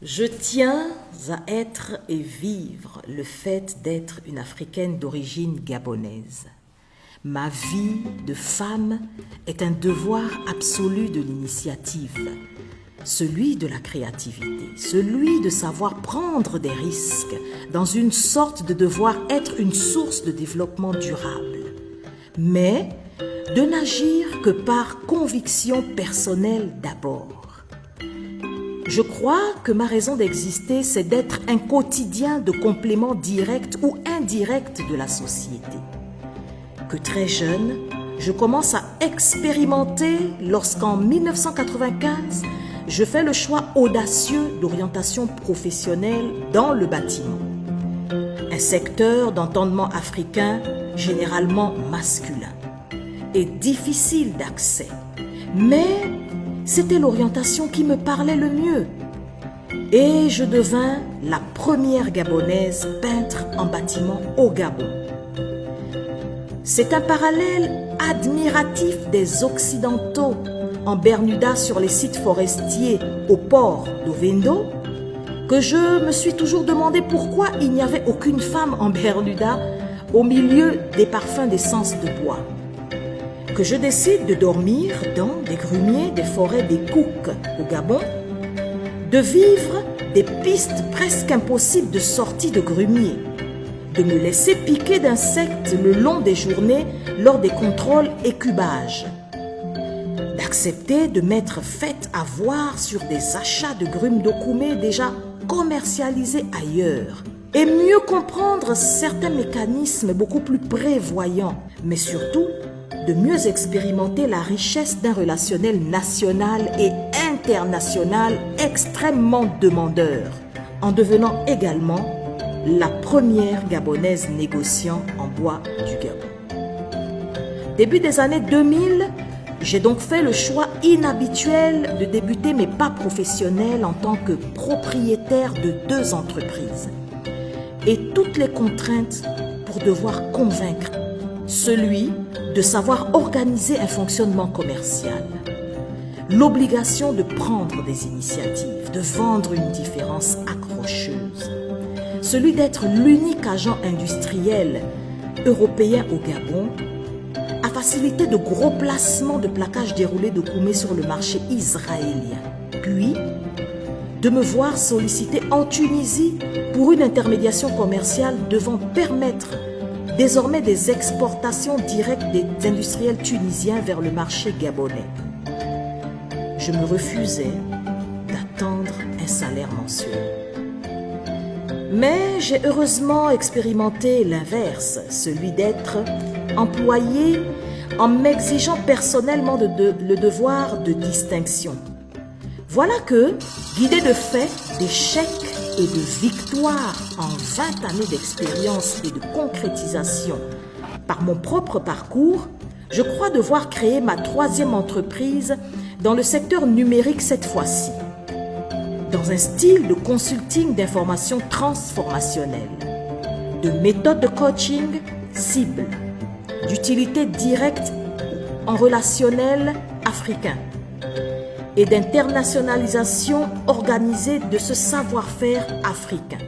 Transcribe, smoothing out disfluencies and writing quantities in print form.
Je tiens à être et vivre le fait d'être une Africaine d'origine gabonaise. Ma vie de femme est un devoir absolu de l'initiative, celui de la créativité, celui de savoir prendre des risques dans une sorte de devoir être une source de développement durable, mais de n'agir que par conviction personnelle d'abord. Je crois que ma raison d'exister, c'est d'être un quotidien de complément direct ou indirect de la société. Que très jeune, je commence à expérimenter lorsqu'en 1995, je fais le choix audacieux d'orientation professionnelle dans le bâtiment. Un secteur d'entendement africain généralement masculin et difficile d'accès, mais c'était l'orientation qui me parlait le mieux. Et je devins la première Gabonaise peintre en bâtiment au Gabon. C'est un parallèle admiratif des Occidentaux en Bermuda sur les sites forestiers au port d'Ovendo que je me suis toujours demandé pourquoi il n'y avait aucune femme en Bermuda au milieu des parfums d'essence de bois. Que je décide de dormir dans des grumiers des forêts des Cook au Gabon, de vivre des pistes presque impossibles de sortie de grumiers, de me laisser piquer d'insectes le long des journées lors des contrôles et cubages, d'accepter de m'être faite avoir sur des achats de grumes d'Okoumé déjà commercialisés ailleurs, et mieux comprendre certains mécanismes beaucoup plus prévoyants, mais surtout de mieux expérimenter la richesse d'un relationnel national et international extrêmement demandeur, en devenant également la première Gabonaise négociant en bois du Gabon. Début des années 2000, j'ai donc fait le choix inhabituel de débuter mes pas professionnels en tant que propriétaire de 2 entreprises et toutes les contraintes pour devoir convaincre celui de savoir organiser un fonctionnement commercial, l'obligation de prendre des initiatives, de vendre une différence accrocheuse, celui d'être l'unique agent industriel européen au Gabon, à faciliter de gros placements de plaquages déroulés de Koumé sur le marché israélien, puis de me voir sollicité en Tunisie pour une intermédiation commerciale devant permettre désormais des exportations directes des industriels tunisiens vers le marché gabonais. Je me refusais d'attendre un salaire mensuel. Mais j'ai heureusement expérimenté l'inverse, celui d'être employé en m'exigeant personnellement le devoir de distinction. Voilà que, guidé de faits, d'échecs et de victoires en 20 années d'expérience et de concrétisation par mon propre parcours, je crois devoir créer ma 3e entreprise dans le secteur numérique cette fois-ci, dans un style de consulting d'information transformationnelle, de méthode de coaching cible, d'utilité directe en relationnel africain et d'internationalisation organisée de ce savoir-faire africain.